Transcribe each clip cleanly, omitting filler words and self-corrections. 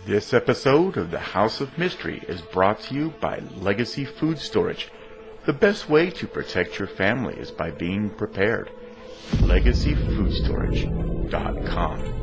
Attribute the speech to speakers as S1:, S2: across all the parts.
S1: This episode of the House of Mystery is brought to you by Legacy Food Storage. The best way to protect your family is by being prepared. LegacyFoodStorage.com.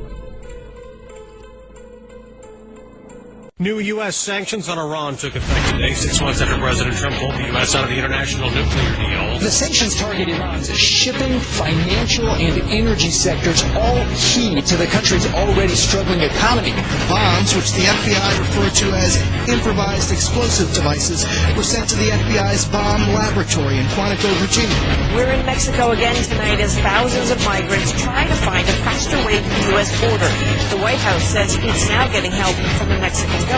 S2: New U.S. sanctions on Iran took effect today, 6 months after President Trump pulled the U.S. out of the international nuclear deal.
S3: The sanctions target Iran's shipping, financial, and energy sectors, all key to the country's already struggling economy.
S4: Bombs, which the FBI referred to as improvised explosive devices, were sent to the FBI's bomb laboratory in Quantico, Virginia.
S5: We're in Mexico again tonight as thousands of migrants try to find a faster way to the U.S. border. The White House says it's now getting help from the Mexican government.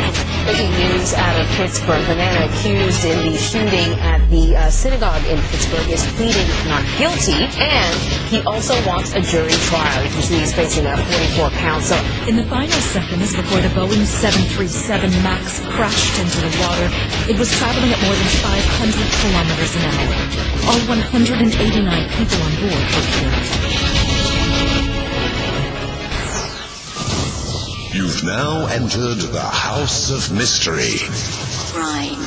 S6: Breaking news out of Pittsburgh. The man accused in the shooting at the synagogue in Pittsburgh is pleading not guilty, and he also wants a jury trial. You can see he's facing a 44 counts.
S7: In the final seconds before the Boeing 737 MAX crashed into the water, it was traveling at more than 500 kilometers an hour. All 189 people on board were killed.
S8: You've now entered the House of Mystery.
S9: Crime,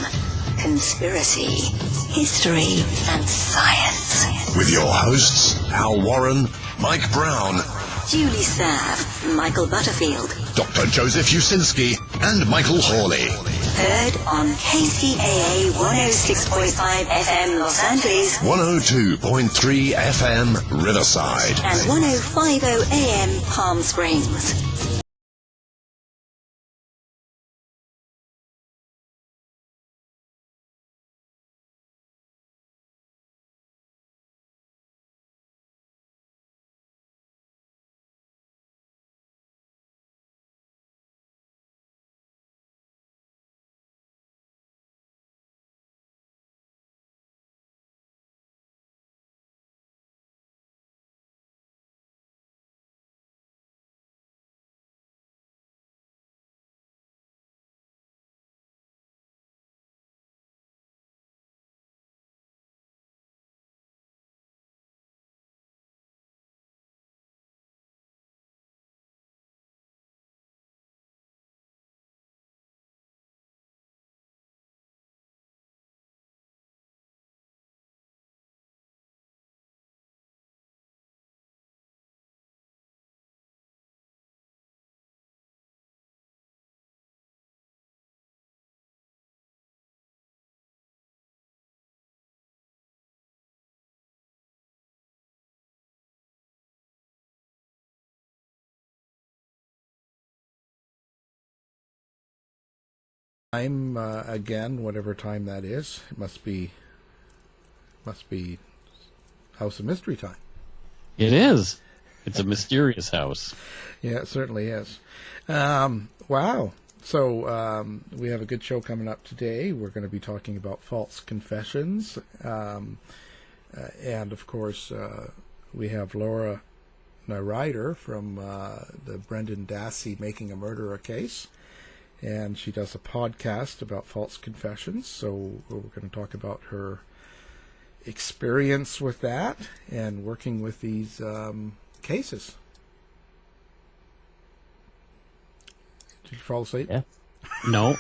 S9: conspiracy, history, and science.
S8: With your hosts, Al Warren, Mike Brown,
S9: Julie Sav, Michael Butterfield,
S8: Dr. Joseph Usinski, and Michael Hawley.
S9: Heard on KCAA 106.5 FM Los Angeles,
S8: 102.3 FM Riverside,
S9: and 105.0 AM Palm Springs.
S10: Time again, whatever time that is. It must be House of Mystery time.
S11: It is. It's a mysterious house.
S10: Yeah, it certainly is. Wow. So we have a good show coming up today. We're going to be talking about false confessions, and of course we have Laura Nirider from the Brendan Dassey Making a Murderer case. And she does a podcast about false confessions, so we're going to talk about her experience with that and working with these cases. Did you fall asleep?
S11: Yeah. No.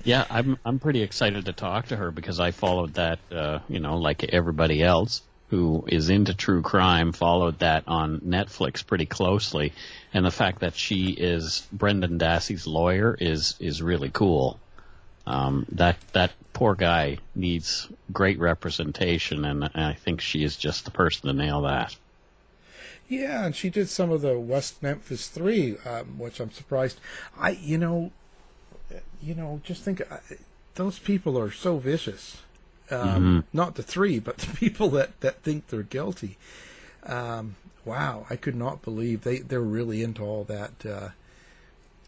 S11: Yeah, I'm pretty excited to talk to her because I followed that, like everybody else who is into true crime, followed that on Netflix pretty closely. And the fact that she is Brendan Dassey's lawyer is really cool. That poor guy needs great representation, and I think she is just the person to nail that.
S10: Yeah, and she did some of the West Memphis 3, which I'm surprised. Just think, those people are so vicious. Not the 3, but the people that think they're guilty. Wow, I could not believe they're really into all that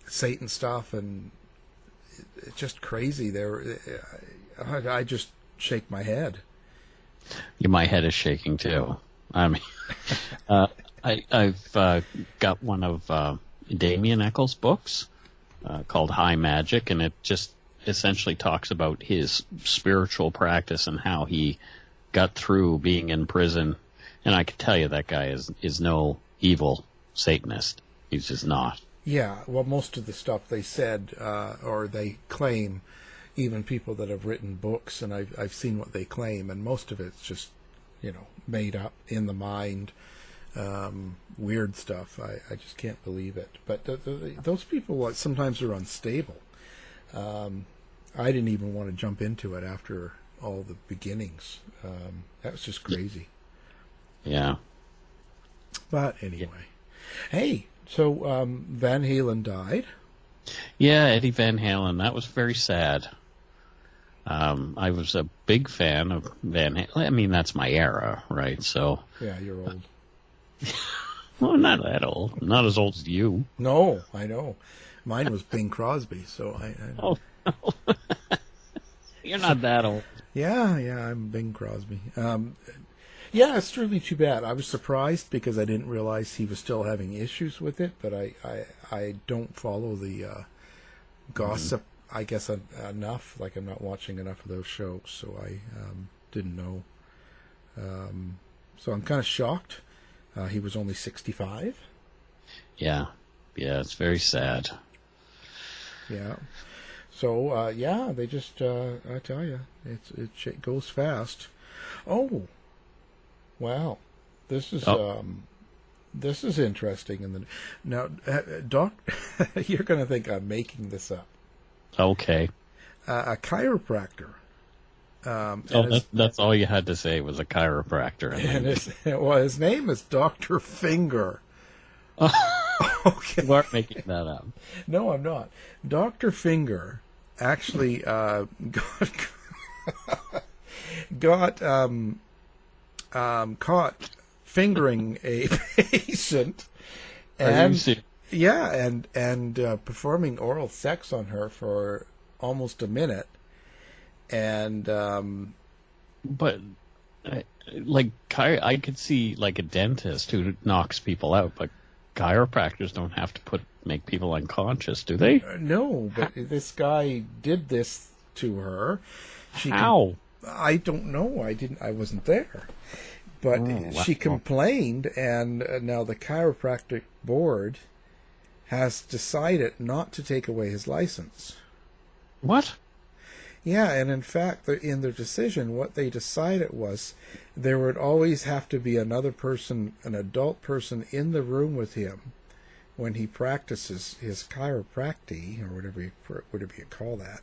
S10: Satan stuff, and it's just crazy. I just shake my head.
S11: Yeah, my head is shaking too. I mean, I've got one of Damien Eccles' books called High Magic, and it just essentially talks about his spiritual practice and how he got through being in prison. And I can tell you that guy is no evil Satanist. He's just not.
S10: Yeah, well, most of the stuff they said, or they claim, even people that have written books, and I've seen what they claim, and most of it's just, made up in the mind, weird stuff. I just can't believe it. But those people sometimes are unstable. I didn't even want to jump into it after all the beginnings. That was just crazy.
S11: Yeah.
S10: But anyway. Hey, so Van Halen died.
S11: Yeah, Eddie Van Halen. That was very sad. I was a big fan of Van Halen. I mean, that's my era, right? So.
S10: Yeah, you're old.
S11: Well, not that old. Not as old as you.
S10: No, I know. Mine was Bing Crosby, so I
S11: Oh, no. You're not that old.
S10: Yeah, I'm Bing Crosby. Yeah, it's really too bad. I was surprised because I didn't realize he was still having issues with it, but I don't follow the gossip, I guess, enough. Like, I'm not watching enough of those shows, so I didn't know. So I'm kind of shocked. He was only 65.
S11: Yeah, it's very sad.
S10: Yeah. So, they just, I tell you, it goes fast. Oh, wow. This is interesting. Now, Doc, you're going to think I'm making this up.
S11: Okay.
S10: A chiropractor.
S11: That's all you had to say was a chiropractor.
S10: His name is Dr. Finger. Okay.
S11: You aren't making that up.
S10: No, I'm not. Dr. Finger actually got caught fingering a patient, and performing oral sex on her for almost a minute, and
S11: but I could see like a dentist who knocks people out, but chiropractors don't have to make people unconscious, do they?
S10: No, but this guy did this to her.
S11: How?
S10: I don't know. I wasn't there. But she complained, and now the chiropractic board has decided not to take away his license.
S11: What?
S10: Yeah, and in fact, in their decision, what they decided was there would always have to be another person, an adult person, in the room with him when he practices his chiropractic, or whatever you call that.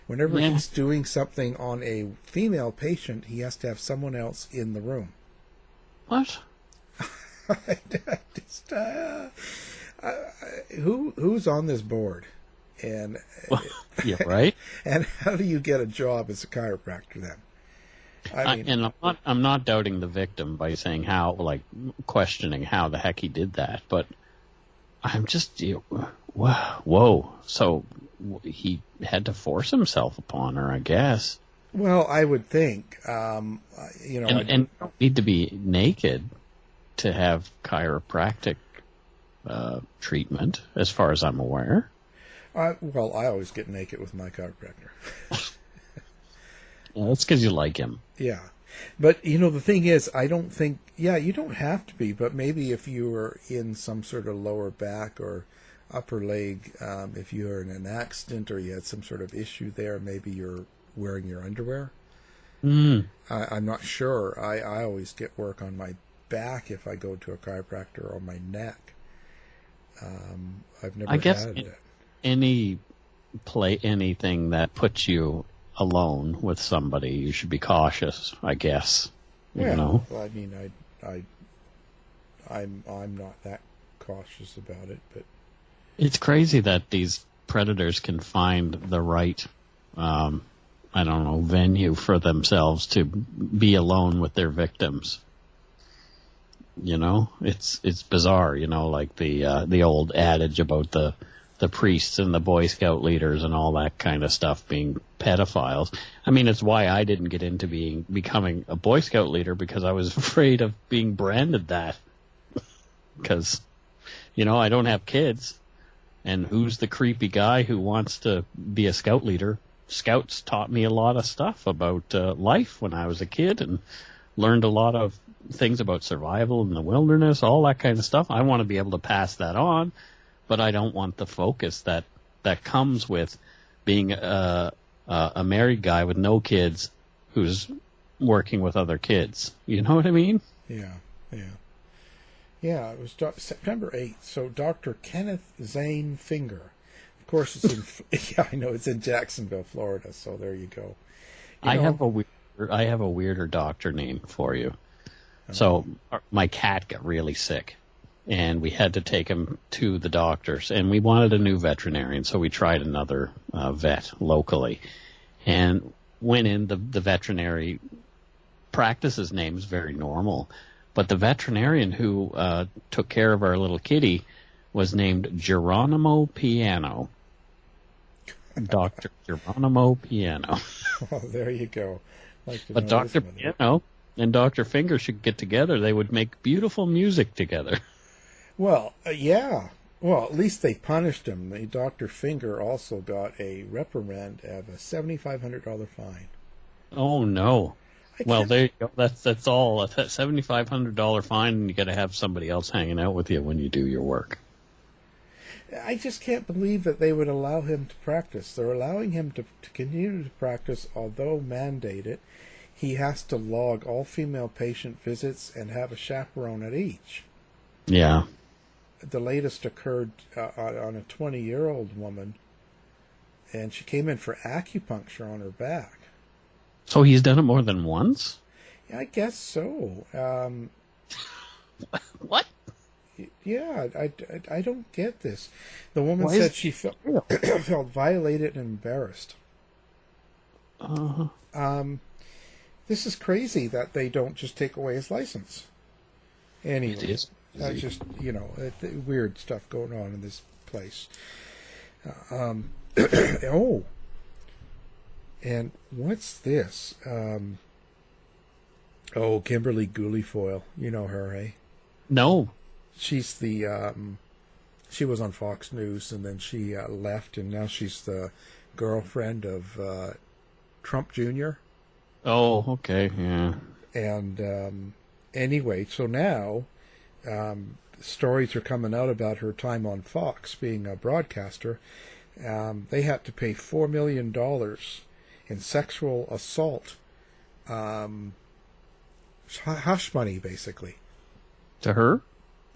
S10: Whenever he's doing something on a female patient, he has to have someone else in the room.
S11: What?
S10: Who's on this board? And
S11: yeah, right.
S10: And how do you get a job as a chiropractor then?
S11: And I'm not doubting the victim by saying questioning how the heck he did that, but I'm just whoa. So he had to force himself upon her, I guess.
S10: Well, I would think, and you don't
S11: need to be naked to have chiropractic treatment, as far as I'm aware.
S10: Well, I always get naked with my chiropractor.
S11: Well, that's because you like him.
S10: Yeah. But, the thing is, I don't think, you don't have to be, but maybe if you were in some sort of lower back or upper leg, if you were in an accident or you had some sort of issue there, maybe you're wearing your underwear. I'm not sure. I always get work on my back if I go to a chiropractor, or my neck. I've never had it. Anything
S11: that puts you alone with somebody, you should be cautious, I guess.
S10: Well, I mean, I'm not that cautious about it, but
S11: it's crazy that these predators can find the right, venue for themselves to be alone with their victims. It's bizarre. Like the old adage about the priests and the Boy Scout leaders and all that kind of stuff being pedophiles. I mean, it's why I didn't get into becoming a Boy Scout leader, because I was afraid of being branded that. Because, I don't have kids. And who's the creepy guy who wants to be a Scout leader? Scouts taught me a lot of stuff about life when I was a kid, and learned a lot of things about survival in the wilderness, all that kind of stuff. I want to be able to pass that on. but I don't want the focus that comes with being a married guy with no kids who's working with other kids. You know what I mean?
S10: Yeah. Yeah, it was September 8th. So Dr. Kenneth Zane Finger. Of course, it's in yeah, I know it's in Jacksonville, Florida. So there you go.
S11: I have a weirder doctor name for you. So my cat got really sick, and we had to take him to the doctors, and we wanted a new veterinarian, so we tried another vet locally, and went in. The veterinary practice's name is very normal, but the veterinarian who took care of our little kitty was named Geronimo Piano. Dr. Geronimo Piano.
S10: Oh, there you go.
S11: But Dr. Piano and Dr. Finger should get together. They would make beautiful music together.
S10: Well, yeah. Well, at least they punished him. Dr. Finger also got a reprimand of a $7,500 fine.
S11: Oh, no. Well, there you go. That's all. That $7,500 fine, and you got to have somebody else hanging out with you when you do your work.
S10: I just can't believe that they would allow him to practice. They're allowing him to continue to practice, although mandated. He has to log all female patient visits and have a chaperone at each.
S11: Yeah.
S10: The latest occurred on a 20-year-old woman, and she came in for acupuncture on her back.
S11: So he's done it more than once?
S10: Yeah, I guess so.
S11: What?
S10: Yeah, I don't get this. The woman said she felt violated and embarrassed. This is crazy that they don't just take away his license. Anyway,
S11: it is.
S10: Just, weird stuff going on in this place. And what's this? Kimberly Guilfoyle. You know her, eh?
S11: No.
S10: She's the, she was on Fox News, and then she left, and now she's the girlfriend of Trump Jr.
S11: Oh, okay, yeah.
S10: And anyway, so now stories are coming out about her time on Fox, being a broadcaster. They had to pay $4 million in sexual assault, hush money, basically.
S11: To her?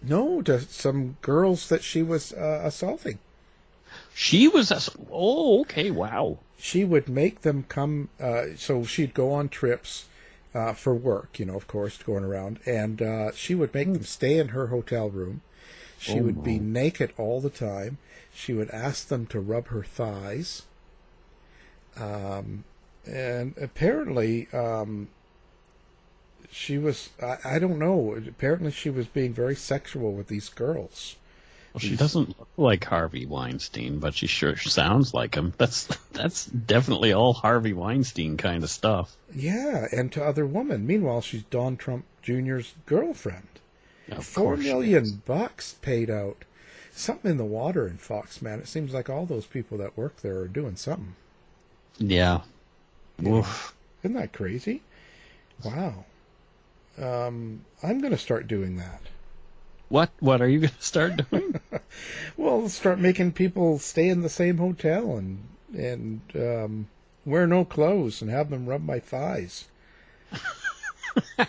S10: No, to some girls that she was assaulting.
S11: She was oh, okay, wow.
S10: She would make them come, so she'd go on trips for work, of course, going around, and she would make them stay in her hotel room. She would be naked all the time. She would ask them to rub her thighs. And apparently, she was, I don't know, apparently she was being very sexual with these girls.
S11: Well, she doesn't look like Harvey Weinstein, but she sure sounds like him. That's definitely all Harvey Weinstein kind of stuff.
S10: Yeah, and to other women. Meanwhile, she's Don Trump Jr.'s girlfriend. $4 million paid out. Something in the water in Fox, man. It seems like all those people that work there are doing something.
S11: Yeah.
S10: Oof. Isn't that crazy? Wow. I'm going to start doing that.
S11: What are you going to start doing?
S10: Well, start making people stay in the same hotel and wear no clothes and have them rub my thighs. Yeah,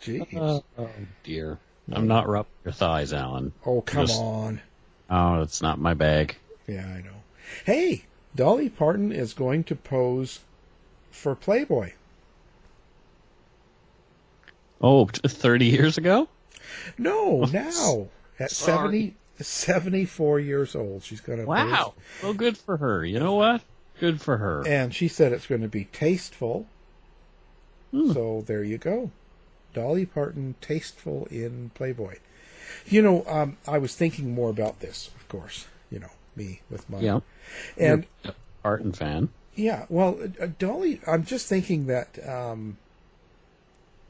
S10: jeez.
S11: Oh, dear. I'm not rubbing your thighs, Alan.
S10: Oh, come on.
S11: Oh, it's not my bag.
S10: Yeah, I know. Hey, Dolly Parton is going to pose for Playboy.
S11: Oh, 30 years ago?
S10: No, now. At 74 years old, she's going to pose.
S11: Wow. Well, good for her. You know what? Good for her.
S10: And she said it's going to be tasteful. So there you go. Dolly Parton, tasteful in Playboy. I was thinking more about this, of course. Me with my...
S11: Yeah.
S10: And
S11: you're a Parton fan.
S10: Yeah, well, Dolly, I'm just thinking that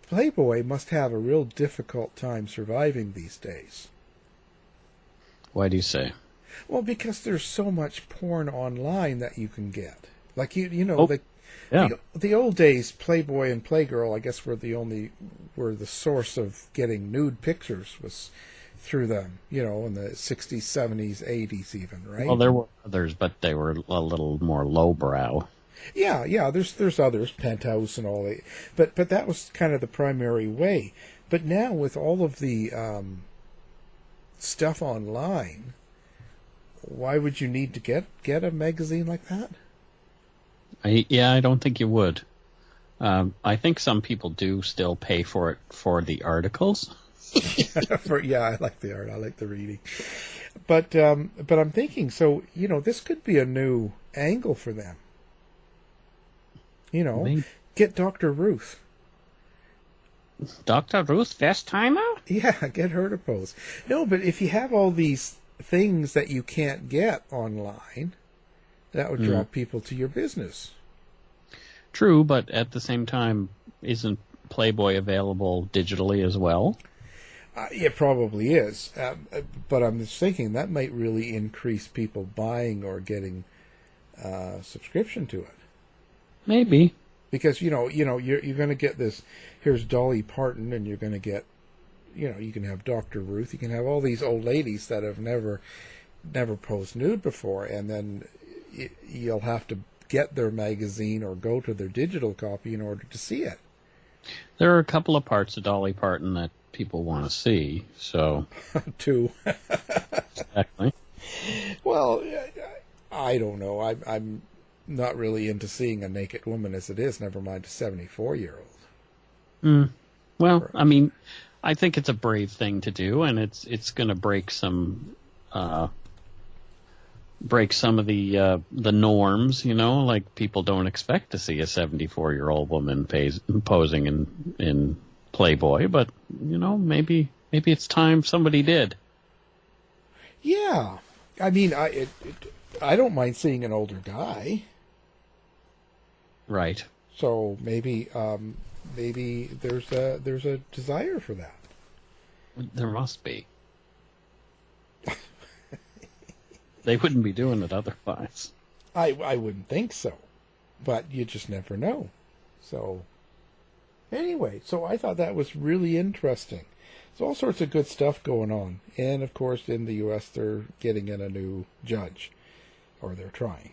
S10: Playboy must have a real difficult time surviving these days.
S11: Why do you say?
S10: Well, because there's so much porn online that you can get. Like, the old days, Playboy and Playgirl, I guess, were the source of getting nude pictures was through them, in the 60s, 70s, 80s even, right?
S11: Well, there were others, but they were a little more lowbrow.
S10: Yeah, there's others, Penthouse and all that, but that was kind of the primary way. But now with all of the stuff online, why would you need to get a magazine like that?
S11: I don't think you would. I think some people do still pay for it for the articles.
S10: I like the art. I like the reading. But I'm thinking, so, this could be a new angle for them.
S11: Maybe.
S10: Get Dr. Ruth.
S11: Dr. Ruth Westheimer?
S10: Yeah, get her to pose. No, but if you have all these things that you can't get online, that would draw people to your business.
S11: True, but at the same time, isn't Playboy available digitally as well?
S10: It probably is, but I'm just thinking that might really increase people buying or getting subscription to it.
S11: Maybe,
S10: because you're going to get this. Here's Dolly Parton, and you're going to get, you can have Dr. Ruth, you can have all these old ladies that have never posed nude before, and then you'll have to get their magazine or go to their digital copy in order to see it.
S11: There are a couple of parts of Dolly Parton that people want to see, so...
S10: Two.
S11: Exactly.
S10: Well, I don't know. I'm not really into seeing a naked woman as it is, never mind a 74-year-old.
S11: Well, I mean, I think it's a brave thing to do, and it's going to break some of the norms, like people don't expect to see a 74-year-old woman posing in Playboy, but maybe it's time somebody did.
S10: Yeah, I mean, I don't mind seeing an older guy.
S11: Right.
S10: So maybe there's a desire for that.
S11: There must be. They wouldn't be doing it otherwise.
S10: I wouldn't think so, but you just never know. So anyway, so I thought that was really interesting. There's all sorts of good stuff going on, and of course in the U.S. they're getting in a new judge, or they're trying.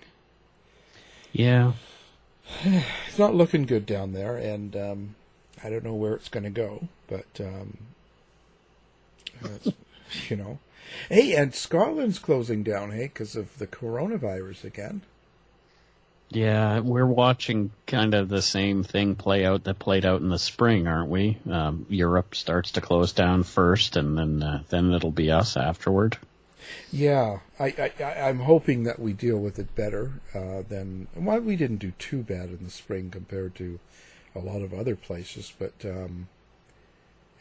S11: Yeah.
S10: It's not looking good down there, and I don't know where it's going to go, but Hey, and Scotland's closing down, because of the coronavirus again.
S11: Yeah, we're watching kind of the same thing play out that played out in the spring, aren't we? Europe starts to close down first, and then it'll be us afterward.
S10: Yeah, I'm hoping that we deal with it better than... Well, we didn't do too bad in the spring compared to a lot of other places, but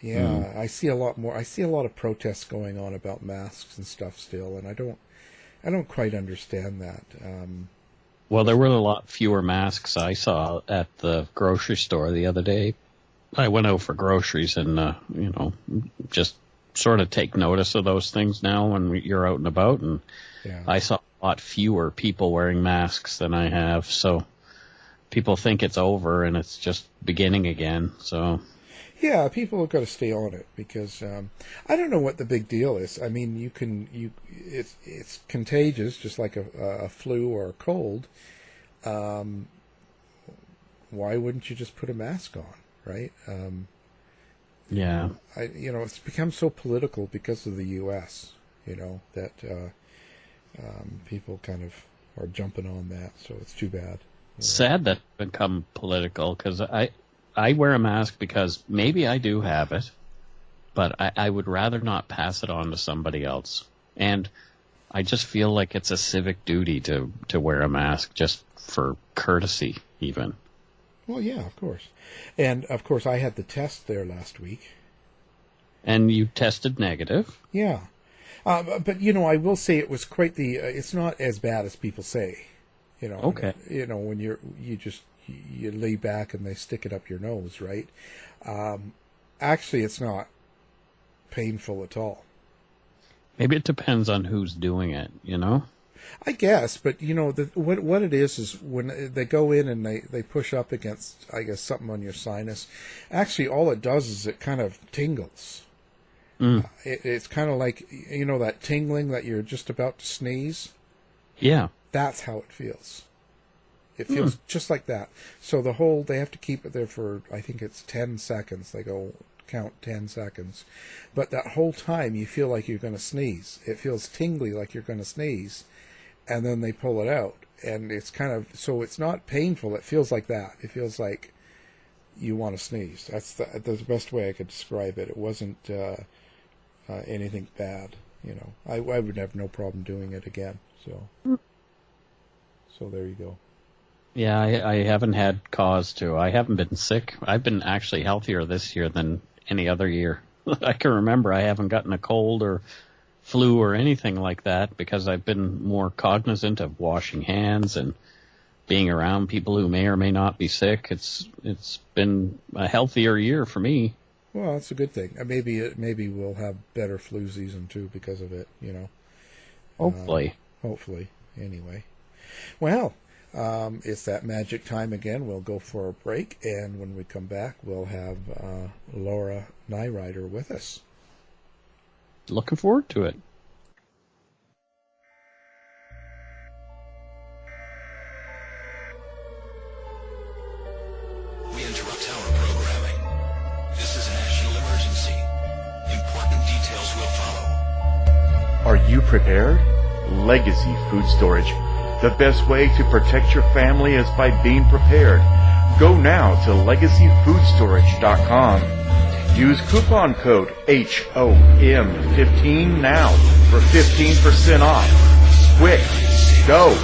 S10: I see a lot more. I see a lot of protests going on about masks and stuff still, and I don't quite understand that.
S11: Well, there were a lot fewer masks I saw at the grocery store the other day. I went out for groceries and just sort of take notice of those things now when you're out and about, and I saw a lot fewer people wearing masks than I have, so people think it's over and it's just beginning again. So
S10: yeah, people have got to stay on it, because I don't know what the big deal is. I mean, it's contagious, just like a flu or a cold. Why wouldn't you just put a mask on, right?
S11: Yeah.
S10: It's become so political because of the U.S., that people kind of are jumping on that, so it's too bad.
S11: Sad that it's become political, because I wear a mask because maybe I do have it, but I would rather not pass it on to somebody else. And I just feel like it's a civic duty to wear a mask, just for courtesy, even.
S10: Well, yeah, of course. And, of course, I had the test there last week.
S11: And you tested negative?
S10: Yeah. But, I will say it was quite it's not as bad as people say.
S11: Okay.
S10: When you lay back and they stick it up your nose, right? Actually, it's not painful at all.
S11: Maybe it depends on who's doing it,
S10: I guess, but what it is when they go in and they push up against, I guess, something on your sinus. Actually, all it does is it kind of tingles, It's kind of like, you know, that tingling that you're just about to sneeze?
S11: Yeah.
S10: That's how it feels. It feels just like that. So they have to keep it there for, I think it's 10 seconds. They count 10 seconds. But that whole time you feel like you're going to sneeze. It feels tingly like you're going to sneeze. And then they pull it out. And it's kind of, so it's not painful. It feels like that. It feels like you want to sneeze. That's the best way I could describe it. It wasn't anything bad. You know, I would have no problem doing it again. So there you go.
S11: Yeah, I haven't had cause to. I haven't been sick. I've been actually healthier this year than any other year. I can remember I haven't gotten a cold or flu or anything like that because I've been more cognizant of washing hands and being around people who may or may not be sick. It's been a healthier year for me.
S10: Well, that's a good thing. Maybe we'll have better flu season too because of it. You know.
S11: Hopefully.
S10: Hopefully. Anyway. Well, it's that magic time again. We'll go for a break, and when we come back, we'll have Laura Nirider with us.
S11: Looking forward to it.
S8: We interrupt our programming. This is a national emergency. Important details will follow.
S1: Are you prepared? Legacy Food Storage. The best way to protect your family is by being prepared. Go now to legacyfoodstorage.com. Use coupon code HOM15 now for 15% off. Quick, go!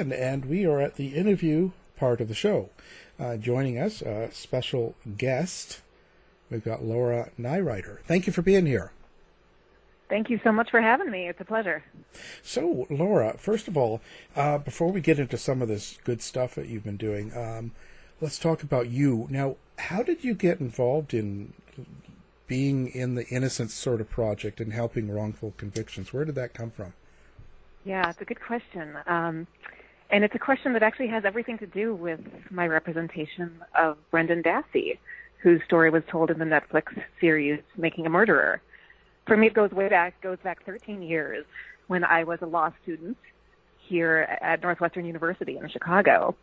S10: And we are at the interview part of the show. Joining us, a special guest, we've got Laura Nirider. Thank you for being here.
S12: Thank you so much for having me. It's a pleasure.
S10: So, Laura, first of all, before we get into some of this good stuff that you've been doing, let's talk about you. Now, how did you get involved in being in the Innocence sort of project and helping Wrongful Convictions? Where did that come from?
S12: Yeah, it's a good question. And it's a question that actually has everything to do with my representation of Brendan Dassey, whose story was told in the Netflix series Making a Murderer. For me, it goes back 13 years when I was a law student here at Northwestern University in Chicago.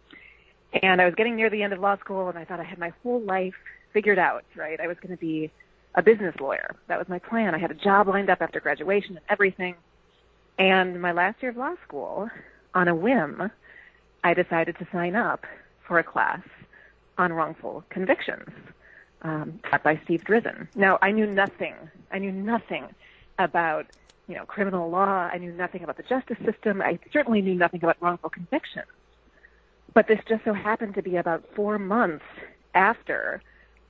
S12: And I was getting near the end of law school, and I thought I had my whole life figured out, right? I was going to be a business lawyer. That was my plan. I had a job lined up after graduation and everything. And my last year of law school, on a whim, I decided to sign up for a class on wrongful convictions taught by Steve Drizin. Now, I knew nothing about, criminal law. I knew nothing about the justice system. I certainly knew nothing about wrongful convictions. But this just so happened to be about 4 months after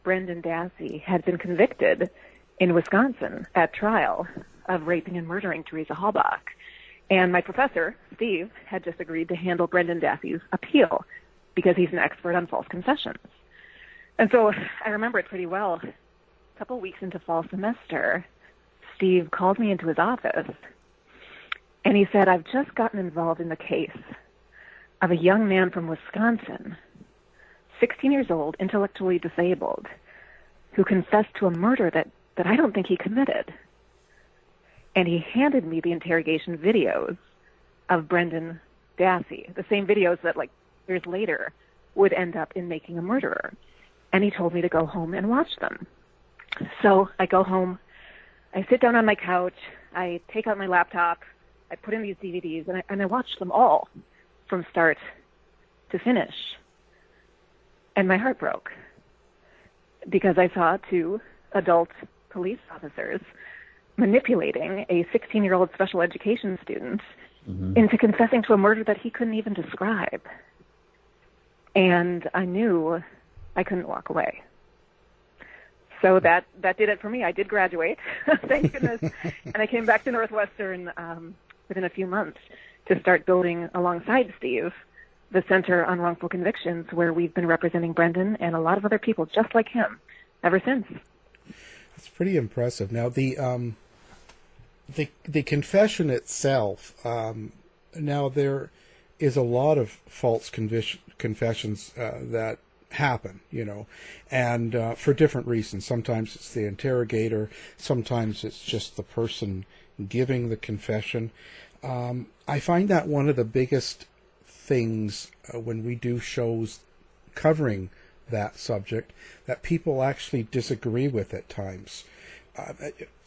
S12: Brendan Dassey had been convicted in Wisconsin at trial of raping and murdering Teresa Halbach. And my professor, Steve, had just agreed to handle Brendan Dassey's appeal because he's an expert on false confessions. And so I remember it pretty well. A couple weeks into fall semester, Steve called me into his office, and he said, I've just gotten involved in the case of a young man from Wisconsin, 16 years old, intellectually disabled, who confessed to a murder that I don't think he committed. And he handed me the interrogation videos of Brendan Dassey, the same videos that, years later, would end up in Making a Murderer. and he told me to go home and watch them. So I go home, I sit down on my couch, I take out my laptop, I put in these DVDs, and I watch them all from start to finish. And my heart broke because I saw two adult police officers manipulating a 16-year-old special education student into confessing to a murder that he couldn't even describe. And I knew I couldn't walk away. So that did it for me. I did graduate, thank goodness. And I came back to Northwestern within a few months to start building alongside Steve the Center on Wrongful Convictions, where we've been representing Brendan and a lot of other people just like him ever since.
S10: It's pretty impressive. Now, the confession itself, now there is a lot of false confessions that happen, and for different reasons. Sometimes it's the interrogator, sometimes it's just the person giving the confession. I find that one of the biggest things when we do shows covering that subject, that people actually disagree with at times.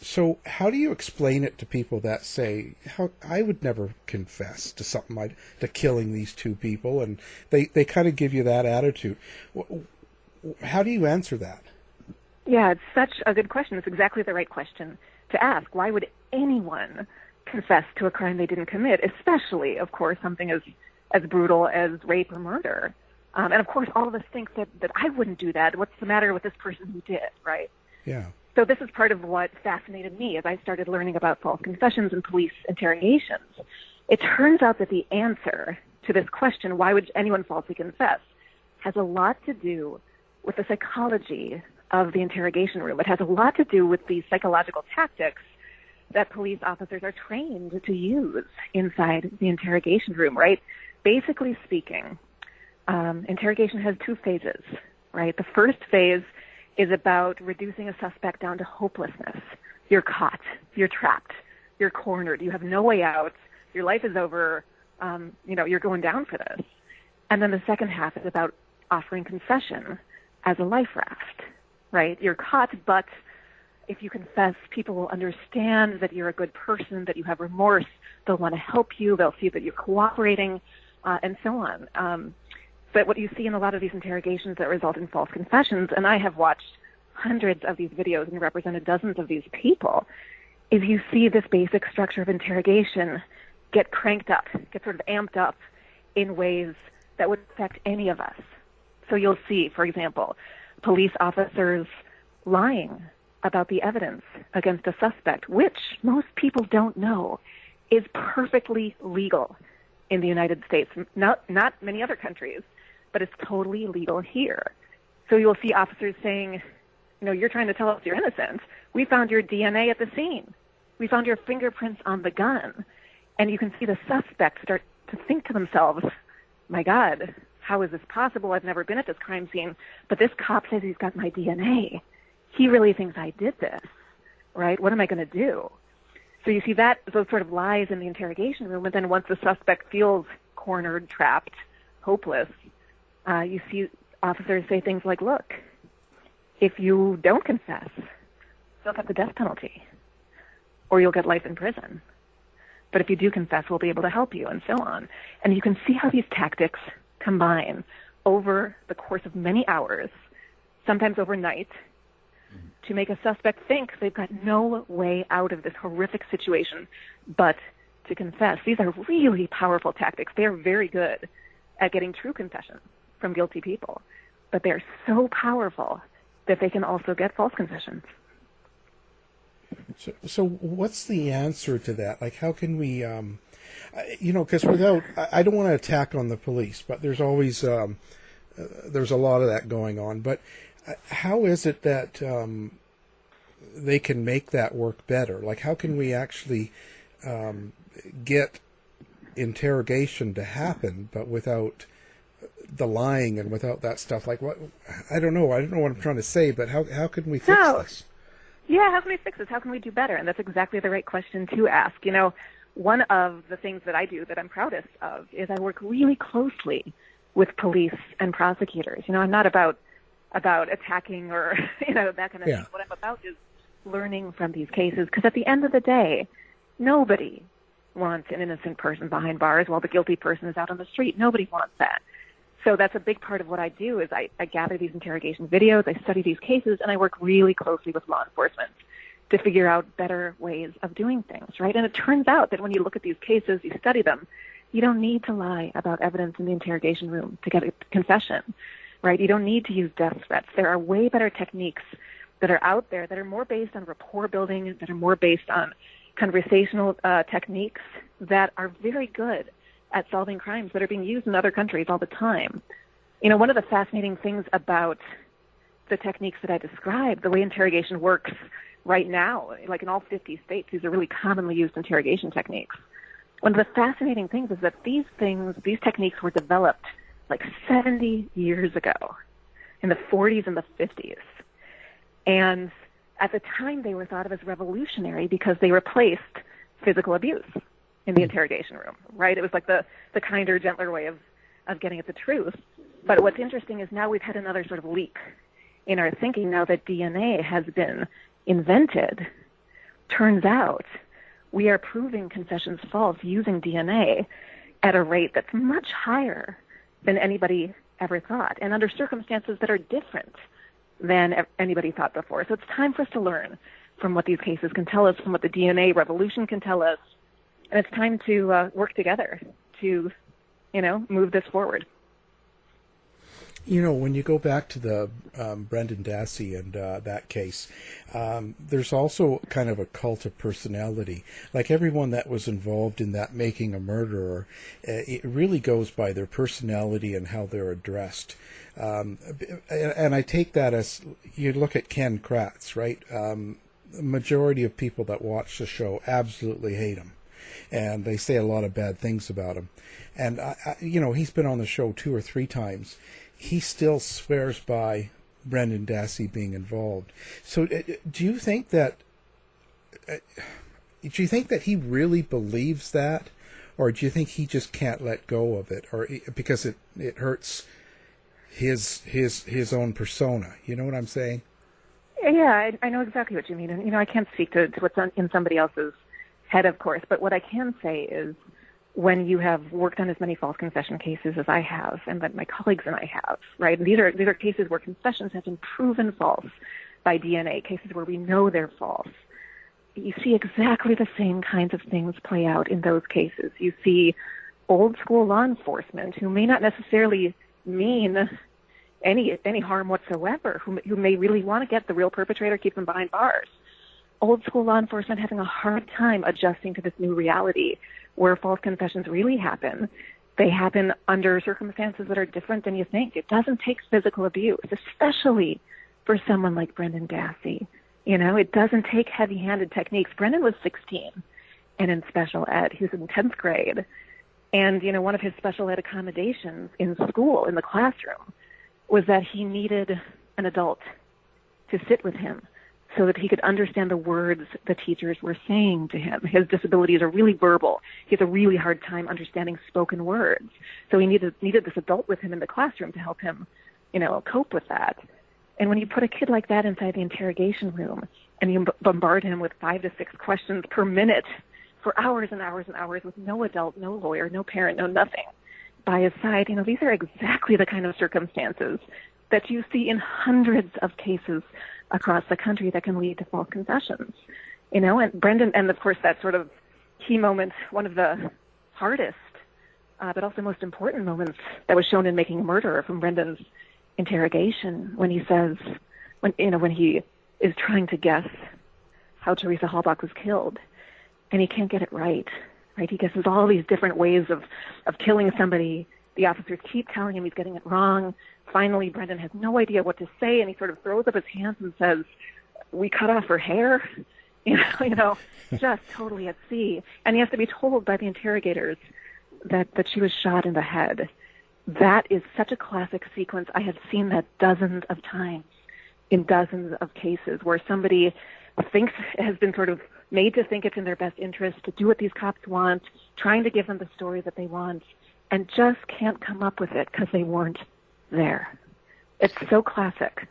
S10: So how do you explain it to people that say, I would never confess to something to killing these two people, and they kind of give you that attitude. How do you answer that?
S12: Yeah, it's such a good question. It's exactly the right question to ask. Why would anyone confess to a crime they didn't commit, especially, of course, something as brutal as rape or murder? And, of course, all of us think that I wouldn't do that. What's the matter with this person who did, right?
S10: Yeah.
S12: So this is part of what fascinated me as I started learning about false confessions and police interrogations. It turns out that the answer to this question, why would anyone falsely confess, has a lot to do with the psychology of the interrogation room. It has a lot to do with the psychological tactics that police officers are trained to use inside the interrogation room, right? Basically speaking, interrogation has two phases, right? The first phase is about reducing a suspect down to hopelessness. You're caught. You're trapped. You're cornered. You have no way out. Your life is over. You're going down for this. And then the second half is about offering confession as a life raft, right? You're caught, but if you confess, people will understand that you're a good person, that you have remorse. They'll want to help you. They'll see that you're cooperating, and so on. But what you see in a lot of these interrogations that result in false confessions, and I have watched hundreds of these videos and represented dozens of these people, is you see this basic structure of interrogation get cranked up, get sort of amped up in ways that would affect any of us. So you'll see, for example, police officers lying about the evidence against a suspect, which most people don't know is perfectly legal in the United States, not many other countries, but it's totally legal here. So you'll see officers saying, you're trying to tell us you're innocent. We found your DNA at the scene. We found your fingerprints on the gun. And you can see the suspect start to think to themselves, my God, how is this possible? I've never been at this crime scene, but this cop says he's got my DNA. He really thinks I did this, right? What am I going to do? So you see those sort of lies in the interrogation room, and then once the suspect feels cornered, trapped, hopeless, you see officers say things like, look, if you don't confess, you'll get the death penalty, or you'll get life in prison. But if you do confess, we'll be able to help you, and so on. And you can see how these tactics combine over the course of many hours, sometimes overnight, to make a suspect think they've got no way out of this horrific situation but to confess. These are really powerful tactics. They are very good at getting true confessions from guilty people, but they're so powerful that they can also get false confessions.
S10: So what's the answer to that? Like, how can we, because I don't want to attack on the police, but there's always, there's a lot of that going on, but how is it that they can make that work better? Like, how can we actually get interrogation to happen, but without the lying and without that stuff? Like, what? I don't know what I'm trying to say, but how can we fix this?
S12: Yeah, how can we fix this? How can we do better? And that's exactly the right question to ask. One of the things that I do that I'm proudest of is I work really closely with police and prosecutors. I'm not about about attacking or, that kind of
S10: Yeah.
S12: thing. What I'm about is learning from these cases, because at the end of the day, nobody wants an innocent person behind bars while the guilty person is out on the street. Nobody wants that. So that's a big part of what I do is I gather these interrogation videos, I study these cases, and I work really closely with law enforcement to figure out better ways of doing things, right? And it turns out that when you look at these cases, you study them, you don't need to lie about evidence in the interrogation room to get a confession, right? You don't need to use death threats. There are way better techniques that are out there that are more based on rapport building, that are more based on conversational techniques that are very good at solving crimes that are being used in other countries all the time. One of the fascinating things about the techniques that I described, the way interrogation works right now, like in all 50 states, these are really commonly used interrogation techniques. One of the fascinating things is that these techniques were developed like 70 years ago, in the 40s and the 50s. And at the time, they were thought of as revolutionary because they replaced physical abuse in the interrogation room, right? It was like the kinder, gentler way of getting at the truth. But what's interesting is now we've had another sort of leap in our thinking now that DNA has been invented. Turns out we are proving confessions false using DNA at a rate that's much higher than anybody ever thought, and under circumstances that are different than anybody thought before. So it's time for us to learn from what these cases can tell us, from what the DNA revolution can tell us, and it's time to work together to, move this forward.
S10: When you go back to the Brendan Dassey and that case, there's also kind of a cult of personality. Like everyone that was involved in that making a murderer, it really goes by their personality and how they're addressed. And I take that as, you look at Ken Kratz, right? The majority of people that watch the show absolutely hate him. And they say a lot of bad things about him. And, he's been on the show 2 or 3 times. He still swears by Brendan Dassey being involved. So do you think that he really believes that? Or do you think he just can't let go of it? Or because it hurts his own persona? You know what I'm saying?
S12: Yeah, I know exactly what you mean. And, I can't speak to what's in somebody else's head, of course. But what I can say is, when you have worked on as many false confession cases as I have, and that my colleagues and I have, right? And these are cases where confessions have been proven false by DNA, cases where we know they're false. You see exactly the same kinds of things play out in those cases. You see old school law enforcement who may not necessarily mean any harm whatsoever, who may really want to get the real perpetrator, keep them behind bars. Old school law enforcement having a hard time adjusting to this new reality where false confessions really happen. They happen under circumstances that are different than you think. It doesn't take physical abuse, especially for someone like Brendan Dassey. It doesn't take heavy-handed techniques. Brendan was 16 and in special ed. He was in 10th grade. And, one of his special ed accommodations in school, in the classroom, was that he needed an adult to sit with him so that he could understand the words the teachers were saying to him. His disabilities are really verbal. He has a really hard time understanding spoken words. So he needed this adult with him in the classroom to help him, cope with that. And when you put a kid like that inside the interrogation room and you bombard him with 5 to 6 questions per minute for hours and hours and hours with no adult, no lawyer, no parent, no nothing by his side, these are exactly the kind of circumstances that you see in hundreds of cases across the country that can lead to false confessions. And Brendan, and of course that sort of key moment, one of the hardest, but also most important moments that was shown in Making a Murderer from Brendan's interrogation, when he says, when he is trying to guess how Teresa Halbach was killed, and he can't get it right? He guesses all these different ways of killing somebody. The officers keep telling him he's getting it wrong. Finally, Brendan has no idea what to say, and he sort of throws up his hands and says, "We cut off her hair," just totally at sea. And he has to be told by the interrogators that she was shot in the head. That is such a classic sequence. I have seen that dozens of times in dozens of cases where somebody has been sort of made to think it's in their best interest to do what these cops want, trying to give them the story that they want, and just can't come up with it because they weren't there. It's so classic.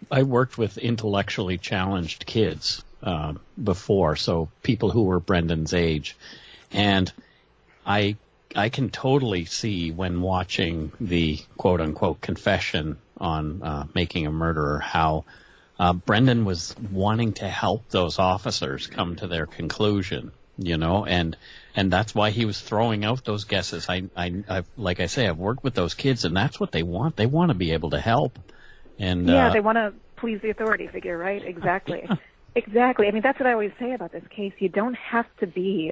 S11: I worked with intellectually challenged kids before, so people who were Brendan's age, and I can totally see when watching the quote-unquote confession on Making a Murderer how Brendan was wanting to help those officers come to their conclusion, and that's why he was throwing out those guesses. I like I say, I've worked with those kids, and that's what they want. They want to be able to help. And
S12: they want to please the authority figure, right? Exactly. Exactly. I mean, that's what I always say about this case. You don't have to be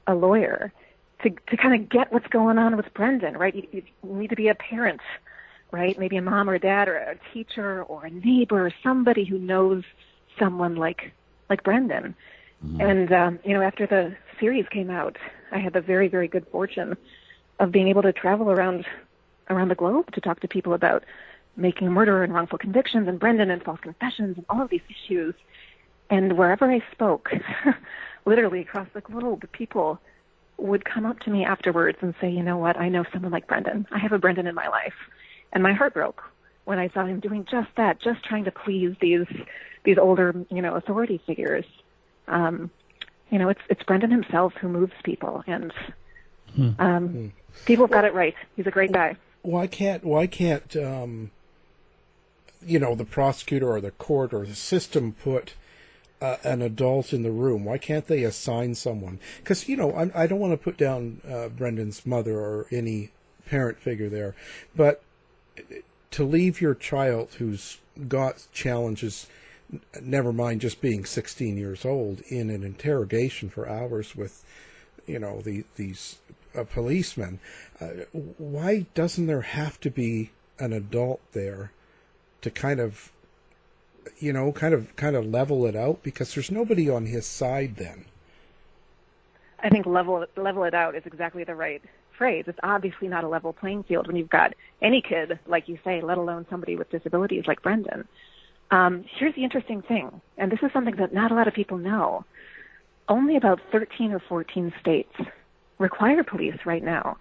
S12: a lawyer to kind of get what's going on with Brendan, right? You need to be a parent, right? Maybe a mom or a dad or a teacher or a neighbor or somebody who knows someone like Brendan. Mm-hmm. And, after the series came out, I had the very, very good fortune of being able to travel around the globe to talk to people about Making a Murderer and Wrongful Convictions and Brendan and False Confessions and all of these issues. And wherever I spoke, literally across the globe, people would come up to me afterwards and say, you know what, I know someone like Brendan. I have a Brendan in my life. And my heart broke when I saw him doing just that, just trying to please these older, authority figures. It's Brendan himself who moves people, and people have got it right. He's a great guy.
S10: Why can't the prosecutor or the court or the system put an adult in the room? Why can't they assign someone? Because, I don't want to put down Brendan's mother or any parent figure there, but to leave your child who's got challenges, never mind just being 16 years old, in an interrogation for hours with, these policemen, why doesn't there have to be an adult there to kind of level it out? Because there's nobody on his side then.
S12: I think level it out is exactly the right phrase. It's obviously not a level playing field when you've got any kid, like you say, let alone somebody with disabilities like Brendan. Here's the interesting thing, and this is something that not a lot of people know. Only about 13 or 14 states require police right now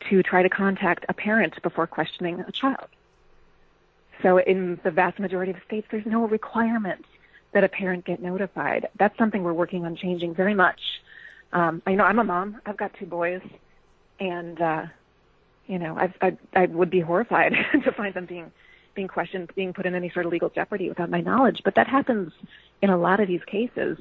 S12: to try to contact a parent before questioning a child. So in the vast majority of states, there's no requirement that a parent get notified. That's something we're working on changing very much. I'm a mom. I've got 2 boys, and I would be horrified to find them being questioned, being put in any sort of legal jeopardy without my knowledge. But that happens in a lot of these cases.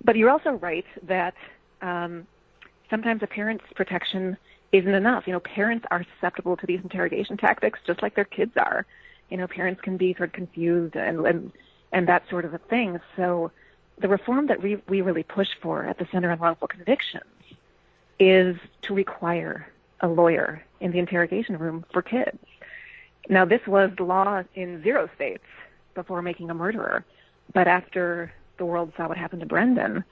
S12: But you're also right that sometimes a parent's protection isn't enough. Parents are susceptible to these interrogation tactics just like their kids are. Parents can be sort of confused and that sort of a thing. So the reform that we really push for at the Center on Wrongful Convictions is to require a lawyer in the interrogation room for kids. Now, this was the law in 0 states before Making a Murderer, but after the world saw what happened to Brendan,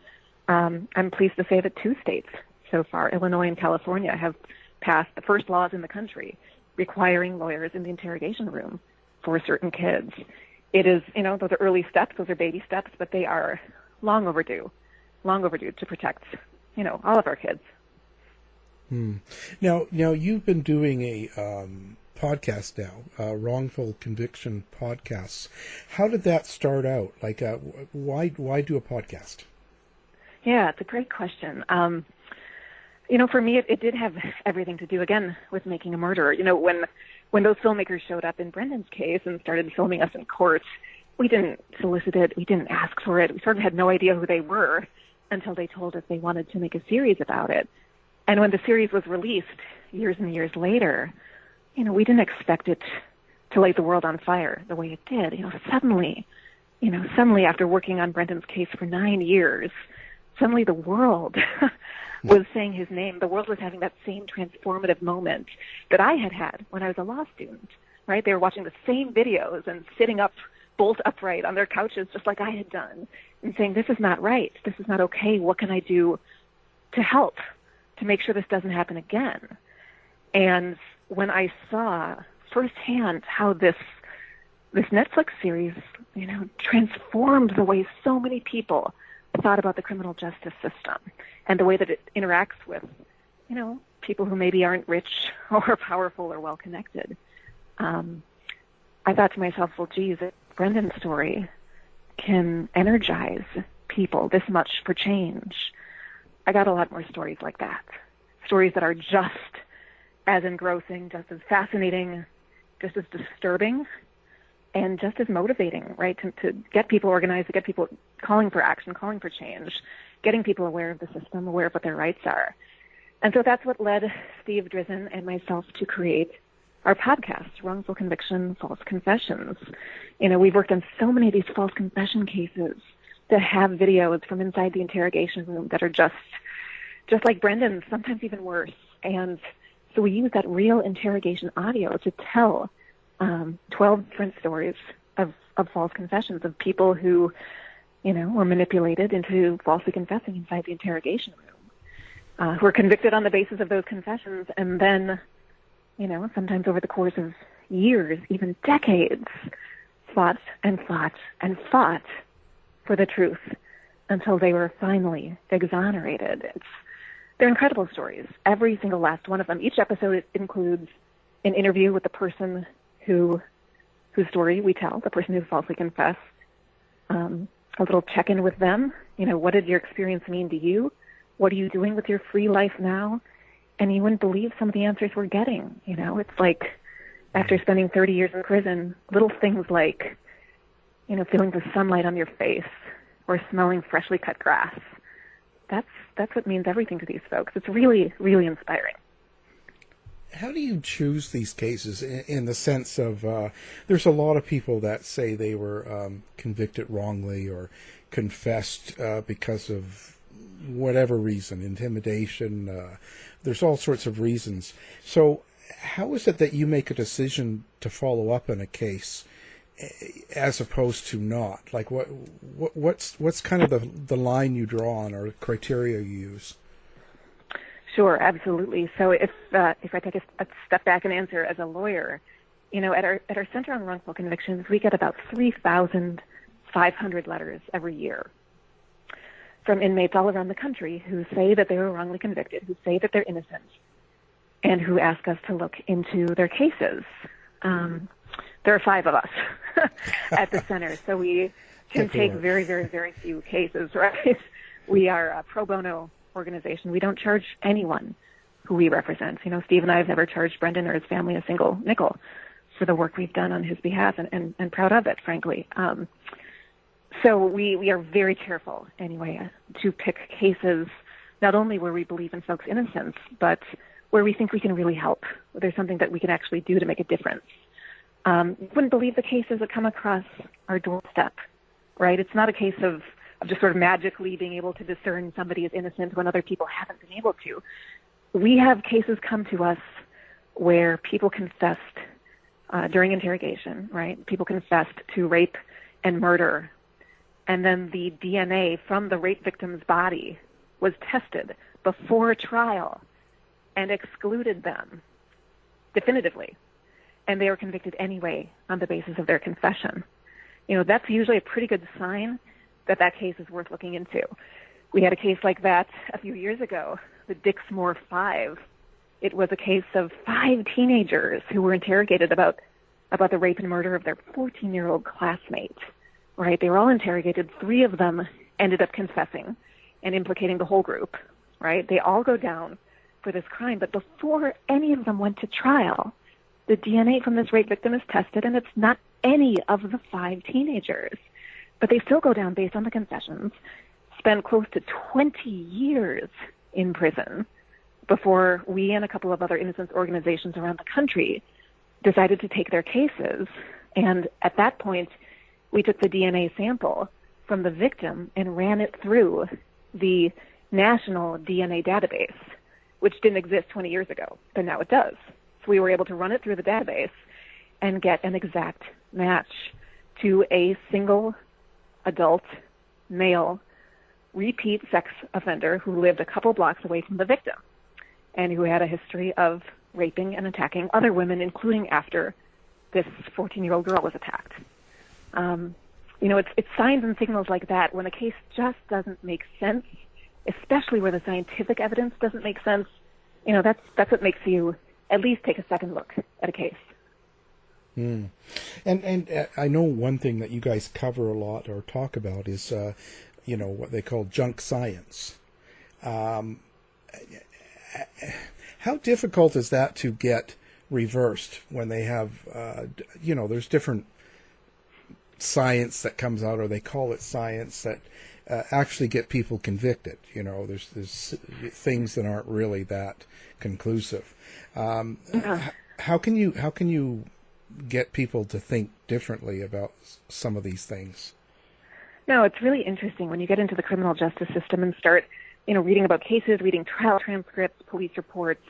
S12: I'm pleased to say that 2 states so far, Illinois and California, have passed the first laws in the country requiring lawyers in the interrogation room for certain kids. It is, those are early steps, those are baby steps, but they are long overdue to protect, all of our kids.
S10: Now you've been doing a podcast now, Wrongful Conviction podcasts. How did that start out? Like, why do a podcast?
S12: Yeah, it's a great question. For me, it did have everything to do, again, with Making a Murderer. When those filmmakers showed up in Brendan's case and started filming us in court, we didn't solicit it. We didn't ask for it. We sort of had no idea who they were until they told us they wanted to make a series about it. And when the series was released years and years later, we didn't expect it to light the world on fire the way it did. Suddenly after working on Brendan's case for 9 years, suddenly the world was saying his name. The world was having that same transformative moment that I had when I was a law student, right? They were watching the same videos and sitting up bolt upright on their couches just like I had done and saying, this is not right. This is not okay. What can I do to help to make sure this doesn't happen again? And when I saw firsthand how this Netflix series, transformed the way so many people thought about the criminal justice system and the way that it interacts with, people who maybe aren't rich or powerful or well-connected, I thought to myself, well, geez, if Brendan's story can energize people this much for change, I got a lot more stories like that. Stories that are just as engrossing, just as fascinating, just as disturbing, and just as motivating, right? To get people organized, to get people calling for action, calling for change, getting people aware of the system, aware of what their rights are. And so that's what led Steve Drizin and myself to create our podcast, Wrongful Conviction, False Confessions. You know, we've worked on so many of these false confession cases that have videos from inside the interrogation room that are just like Brendan's, sometimes even worse. And so we use that real interrogation audio to tell 12 different stories of false confessions of people who, you know, were manipulated into falsely confessing inside the interrogation room, who were convicted on the basis of those confessions, and then, you know, sometimes over the course of years, even decades, fought and fought and fought for the truth until they were finally exonerated. They're incredible stories, every single last one of them. Each episode includes an interview with the person whose story we tell, the person who falsely confessed, a little check-in with them. You know, what did your experience mean to you? What are you doing with your free life now? And you wouldn't believe some of the answers we're getting. You know, it's like after spending 30 years in prison, little things like, you know, feeling the sunlight on your face or smelling freshly cut grass. That's what means everything to these folks. It's really, really inspiring.
S10: How do you choose these cases in the sense of there's a lot of people that say they were convicted wrongly or confessed because of whatever reason, intimidation, there's all sorts of reasons. So how is it that you make a decision to follow up on a case as opposed to not? Like what's kind of the line you draw on or criteria you use?
S12: Sure, absolutely. So if I take a step back and answer as a lawyer, you know, at our Center on Wrongful Convictions, we get about 3,500 letters every year from inmates all around the country who say that they were wrongly convicted, who say that they're innocent, and who ask us to look into their cases. There are 5 of us at the center, so we can take very, very, very few cases, right? We are a pro bono organization. We don't charge anyone who we represent. You know, Steve and I have never charged Brendan or his family a single nickel for the work we've done on his behalf, and proud of it, frankly. So we are very careful, anyway, to pick cases not only where we believe in folks' innocence, but where we think we can really help. There's something that we can actually do to make a difference. You wouldn't believe the cases that come across our doorstep, right? It's not a case of just sort of magically being able to discern somebody is innocent when other people haven't been able to. We have cases come to us where people confessed during interrogation, right? People confessed to rape and murder, and then the DNA from the rape victim's body was tested before trial and excluded them definitively, and they were convicted anyway on the basis of their confession. You know, that's usually a pretty good sign that case is worth looking into. We had a case like that a few years ago, the Dixmoor 5. It was a case of 5 teenagers who were interrogated about the rape and murder of their 14-year-old classmate, right? They were all interrogated. 3 of them ended up confessing and implicating the whole group, right? They all go down for this crime, but before any of them went to trial, the DNA from this rape victim is tested, and it's not any of the 5 teenagers. But they still go down based on the confessions, spend close to 20 years in prison before we and a couple of other innocence organizations around the country decided to take their cases. And at that point, we took the DNA sample from the victim and ran it through the national DNA database, which didn't exist 20 years ago, but now it does. So we were able to run it through the database and get an exact match to a single adult, male, repeat sex offender who lived a couple blocks away from the victim and who had a history of raping and attacking other women, including after this 14-year-old girl was attacked. You know, it's signs and signals like that when a case just doesn't make sense, especially where the scientific evidence doesn't make sense. You know, that's what makes you at least take a second look at a case.
S10: And I know one thing that you guys cover a lot or talk about is, what they call junk science. How difficult is that to get reversed when they have, there's different science that comes out, or they call it science, that actually get people convicted. There's things that aren't really that conclusive. How can you get people to think differently about some of these things?
S12: No, it's really interesting when you get into the criminal justice system and start, reading about cases, reading trial transcripts, police reports,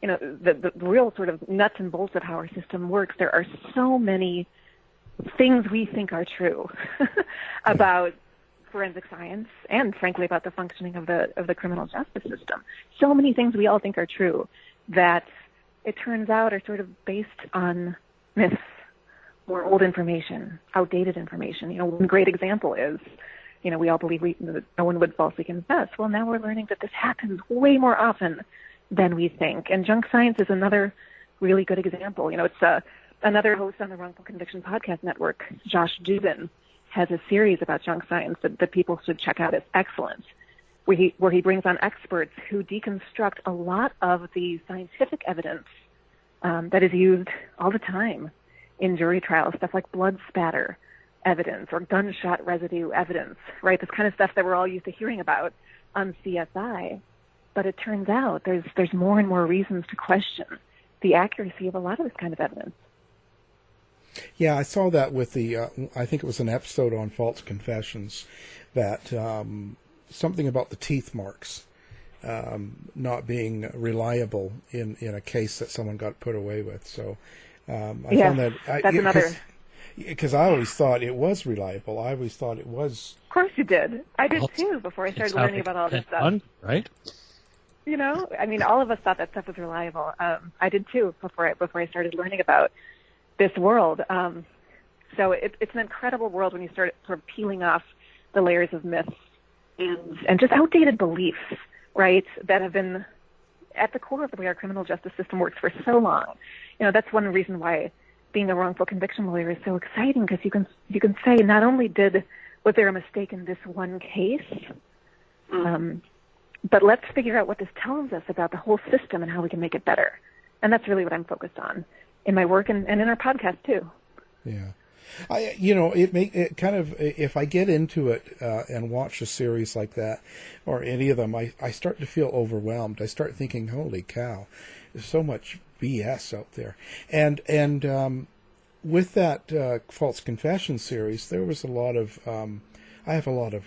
S12: the real sort of nuts and bolts of how our system works. There are so many things we think are true about forensic science and, frankly, about the functioning of the criminal justice system. So many things we all think are true that it turns out are sort of based on myths or old information, outdated information. One great example is, we all believe that no one would falsely confess. Well, now we're learning that this happens way more often than we think. And junk science is another really good example. It's another host on the Wrongful Conviction podcast network, Josh Drizin, has a series about junk science that people should check out. It's excellent, where he brings on experts who deconstruct a lot of the scientific evidence that is used all the time in jury trials, stuff like blood spatter evidence or gunshot residue evidence, right? This kind of stuff that we're all used to hearing about on CSI. But it turns out there's more and more reasons to question the accuracy of a lot of this kind of evidence.
S10: Yeah, I saw that with I think it was an episode on False Confessions, that something about the teeth marks not being reliable in a case that someone got put away with. So found that...
S12: that's another...
S10: Because I always thought it was reliable. I always thought it was...
S12: Of course you did. I did too, before I started learning about all this stuff.
S11: Right?
S12: All of us thought that stuff was reliable. I did too, before I started learning about this world. So it's an incredible world when you start sort of peeling off the layers of myths and just outdated beliefs, right, that have been at the core of the way our criminal justice system works for so long. That's one reason why being a wrongful conviction lawyer is so exciting, because you can say, not only was there a mistake in this one case, but let's figure out what this tells us about the whole system and how we can make it better. And that's really what I'm focused on in my work and in our podcast too.
S10: Yeah. It kind of, if I get into it and watch a series like that, or any of them, I start to feel overwhelmed. I start thinking, holy cow, there's so much BS out there. And with that False Confession series, there was a lot of, I have a lot of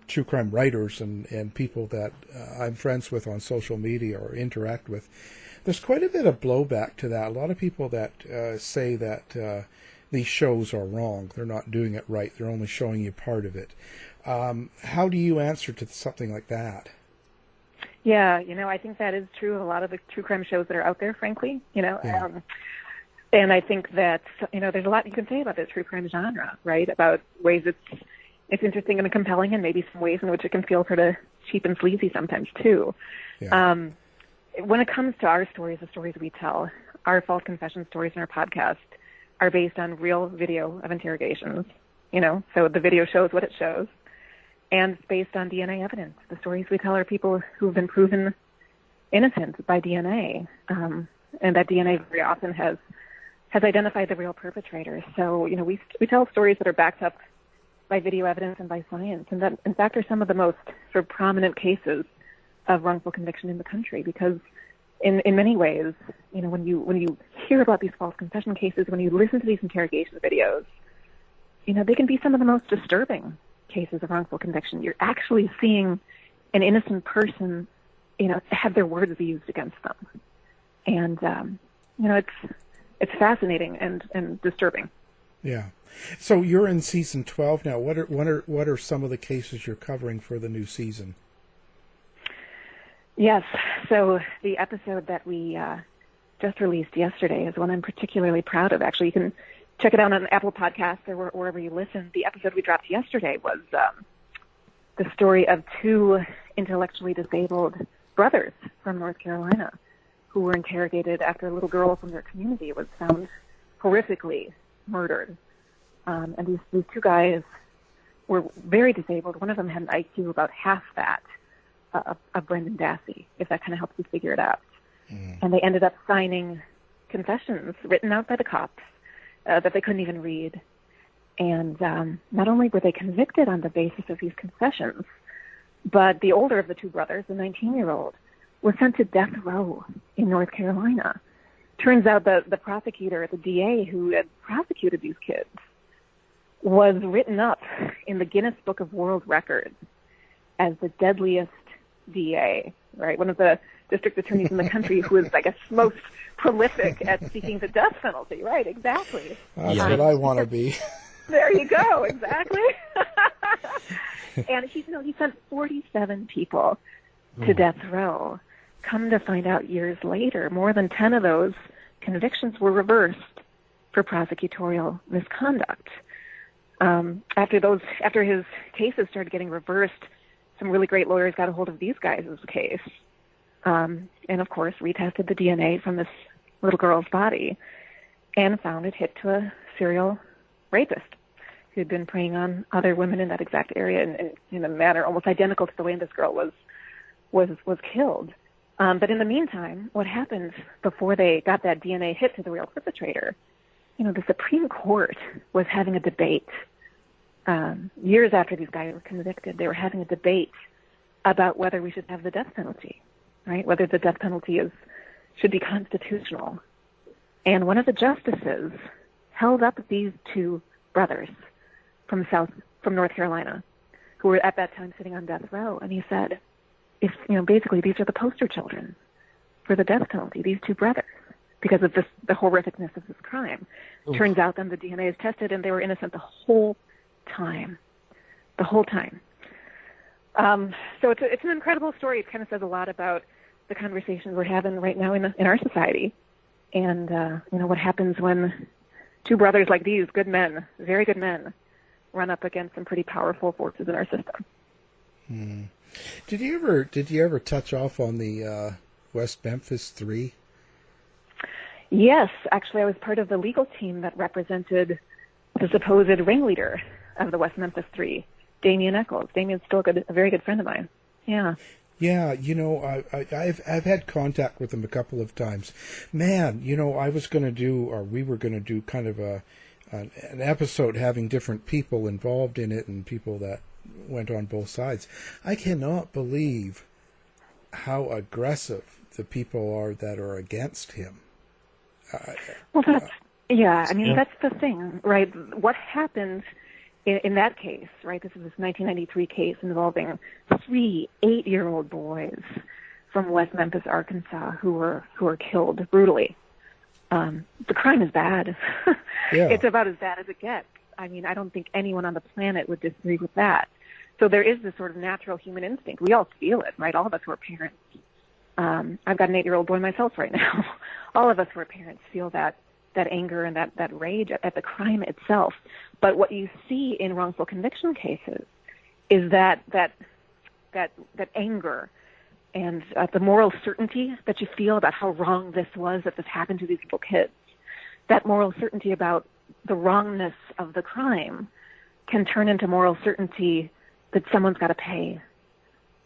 S10: true crime writers and people that I'm friends with on social media or interact with. There's quite a bit of blowback to that. A lot of people that say that these shows are wrong. They're not doing it right. They're only showing you part of it. How do you answer to something like that?
S12: Yeah, I think that is true of a lot of the true crime shows that are out there, frankly.
S10: Yeah.
S12: And I think that, there's a lot you can say about the true crime genre, right? About ways it's interesting and compelling, and maybe some ways in which it can feel sort of cheap and sleazy sometimes too. Yeah. When it comes to our stories, the stories we tell, our False Confession stories in our podcast are based on real video of interrogations, so the video shows what it shows, and it's based on DNA evidence. The stories we tell are people who've been proven innocent by DNA, and that DNA very often has identified the real perpetrators. So, we tell stories that are backed up by video evidence and by science, and that, in fact, are some of the most sort of prominent cases of wrongful conviction in the country, because in many ways, when you hear about these false confession cases, when you listen to these interrogation videos, they can be some of the most disturbing cases of wrongful conviction. You're actually seeing an innocent person, have their words used against them. And, it's fascinating and disturbing.
S10: Yeah. So you're in season 12 now. What are some of the cases you're covering for the new season? Yes. So the episode that we just released yesterday is one I'm particularly proud of. Actually, you can check it out on Apple Podcasts or wherever you listen. The episode we dropped yesterday was the story of two intellectually disabled brothers from North Carolina who were interrogated after a little girl from their community was found
S12: horrifically murdered. And these two guys were very disabled. One of them had an IQ about half that of Brendan Dassey, if that kind of helps you figure it out. And they ended up signing confessions written out by the cops that they couldn't even read. And not only were they convicted on the basis of these confessions, but the older of the two brothers, the 19-year-old, was sent to death row in North Carolina. Turns out the prosecutor, the DA who had prosecuted these kids, was written up in the Guinness Book of World Records as the deadliest DA, right? One of the district attorneys in the country who was, I guess, most prolific at seeking the death penalty, right? Exactly.
S10: That's what I want to be.
S12: There you go, exactly. And he sent 47 people to death row. Come to find out years later, more than 10 of those convictions were reversed for prosecutorial misconduct. After his cases started getting reversed, some really great lawyers got a hold of these guys' case, and of course retested the DNA from this little girl's body, and found it hit to a serial rapist who had been preying on other women in that exact area in a manner almost identical to the way this girl was killed. But in the meantime, what happened before they got that DNA hit to the real perpetrator? The Supreme Court was having a debate. Years after these guys were convicted, they were having a debate about whether we should have the death penalty, right? Whether the death penalty should be constitutional. And one of the justices held up these two brothers from North Carolina, who were at that time sitting on death row, and he said, basically these are the poster children for the death penalty, these two brothers, because of the horrificness of this crime. Oof. Turns out then the DNA is tested and they were innocent the whole time. So it's an incredible story. It kind of says a lot about the conversations we're having right now in our society, and what happens when two brothers like these, good men, very good men, run up against some pretty powerful forces in our system.
S10: Did you ever touch off on the West Memphis 3?
S12: Yes, actually, I was part of the legal team that represented the supposed ringleader of the West Memphis 3, Damien Eccles. Damien's still a very good friend of mine. Yeah.
S10: Yeah, I've had contact with him a couple of times. Man, we were going to do kind of an episode having different people involved in it and people that went on both sides. I cannot believe how aggressive the people are that are against him.
S12: That's the thing, right? What happened in that case, right? This is this 1993 case involving 3 8-year-old boys from West Memphis, Arkansas, who were killed brutally. The crime is bad.
S10: Yeah.
S12: It's about as bad as it gets. I mean, I don't think anyone on the planet would disagree with that. So there is this sort of natural human instinct. We all feel it, right? All of us who are parents. I've got an 8-year-old boy myself right now. All of us who are parents feel that anger and that rage at the crime itself. But what you see in wrongful conviction cases is that anger and the moral certainty that you feel about how wrong this was, that this happened to these little kids, that moral certainty about the wrongness of the crime can turn into moral certainty that someone's got to pay.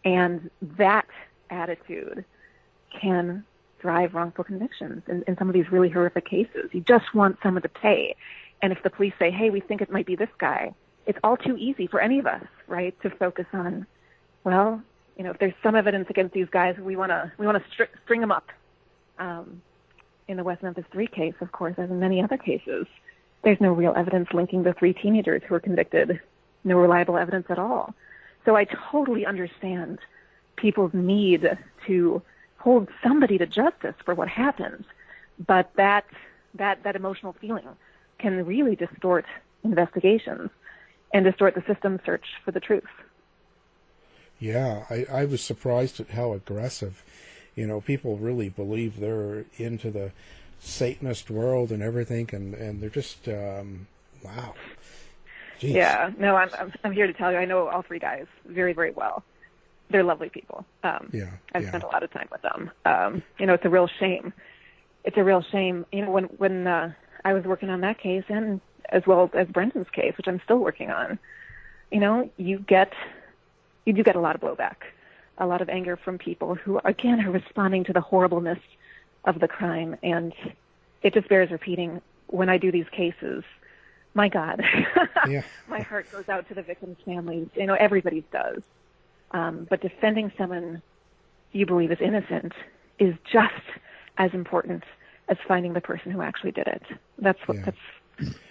S12: And that attitude can drive wrongful convictions in some of these really horrific cases. You just want someone to pay. And if the police say, hey, we think it might be this guy, it's all too easy for any of us, right, to focus on, well, if there's some evidence against these guys, we want to string them up. In the West Memphis 3 case, of course, as in many other cases, there's no real evidence linking the 3 teenagers who were convicted, no reliable evidence at all. So I totally understand people's need to hold somebody to justice for what happened, but that emotional feeling can really distort investigations and distort the system search for the truth.
S10: Yeah, I was surprised at how aggressive, people really believe they're into the Satanist world and everything, and they're just, wow. Jeez.
S12: Yeah, no, I'm here to tell you, I know all 3 guys very, very well. They're lovely people. I've spent a lot of time with them. It's a real shame it's a real shame. You know, when I was working on that case, and as well as Brendan's case, which I'm still working on, you know, you do get a lot of blowback, a lot of anger from people who, again, are responding to the horribleness of the crime. And it just bears repeating. When I do these cases, my God, yeah. My heart goes out to the victims' families. You know, everybody's does. But defending someone you believe is innocent is just as important as finding the person who actually did it. That's what. Yeah. That's,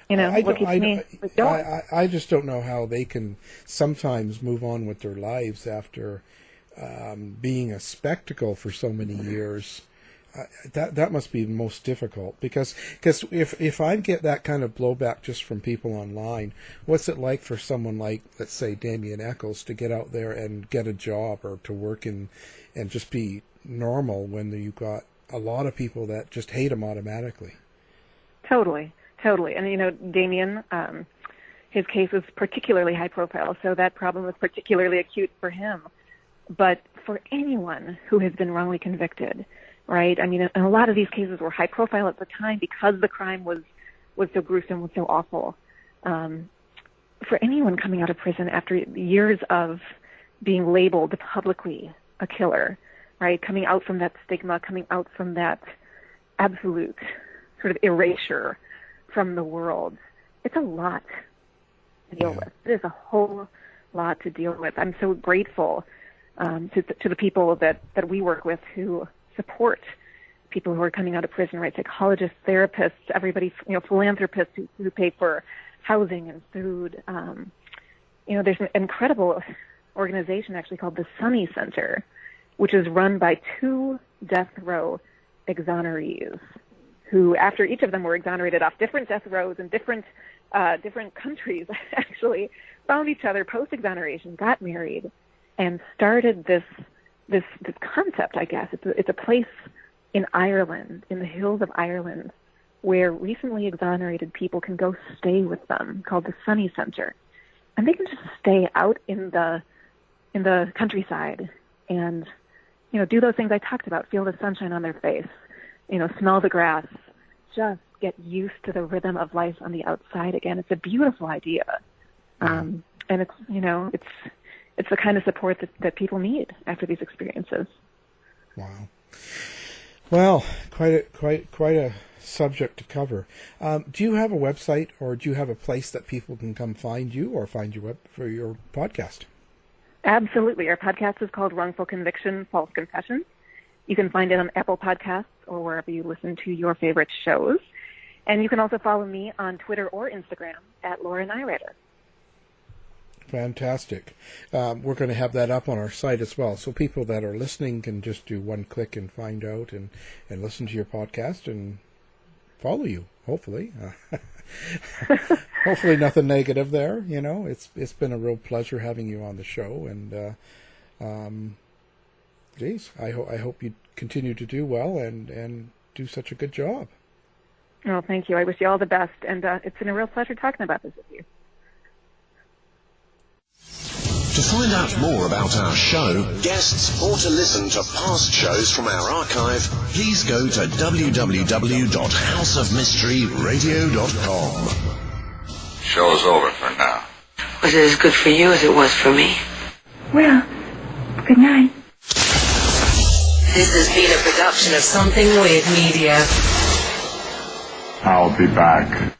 S12: you know, what keeps me going.
S10: I just don't know how they can sometimes move on with their lives after being a spectacle for so many years. That must be the most difficult, because if I get that kind of blowback just from people online, what's it like for someone like, let's say, Damien Eccles to get out there and get a job or to work and just be normal when you've got a lot of people that just hate him automatically?
S12: Totally. And, you know, Damien, his case was particularly high profile, so that problem was particularly acute for him. But for anyone who has been wrongly convicted, right? I mean, and a lot of these cases were high profile at the time because the crime was so gruesome, was so awful. For anyone coming out of prison after years of being labeled publicly a killer, right? Coming out from that stigma, coming out from that absolute sort of erasure from the world, it's a lot to deal with. It is a whole lot to deal with. I'm so grateful to the people that we work with who support people who are coming out of prison, right? Psychologists, therapists, everybody, you know, philanthropists who pay for housing and food. You know, there's an incredible organization actually called the Sunny Center, which is run by 2 death row exonerees who, after each of them were exonerated off different death rows in different countries, actually found each other post-exoneration, got married, and started this concept, I guess. It's a place in Ireland, in the hills of Ireland, where recently exonerated people can go stay with them, called the Sunny Center. And they can just stay out in the countryside and, you know, do those things I talked about, feel the sunshine on their face, you know, smell the grass, just get used to the rhythm of life on the outside again. It's a beautiful idea. And it's, you know, it's the kind of support that people need after these experiences.
S10: Wow. Well, quite a subject to cover. Do you have a website, or do you have a place that people can come find you or find your for your podcast?
S12: Absolutely. Our podcast is called Wrongful Conviction, False Confessions. You can find it on Apple Podcasts or wherever you listen to your favorite shows. And you can also follow me on Twitter or Instagram at Laura Nirider.
S10: Fantastic. We're going to have that up on our site as well, so people that are listening can just do one click and find out and listen to your podcast and follow you, hopefully. Hopefully nothing negative there. You know, it's been a real pleasure having you on the show, and geez, I hope you continue to do well and do such a good job.
S12: Oh, thank you. I wish you all the best, and it's been a real pleasure talking about this with you.
S13: To find out more about our show, guests, or to listen to past shows from our archive, please go to www.houseofmysteryradio.com.
S14: Show's over for now.
S15: Was it as good for you as it was for me?
S16: Well, good night.
S15: This has been a production of Something Weird Media.
S14: I'll be back.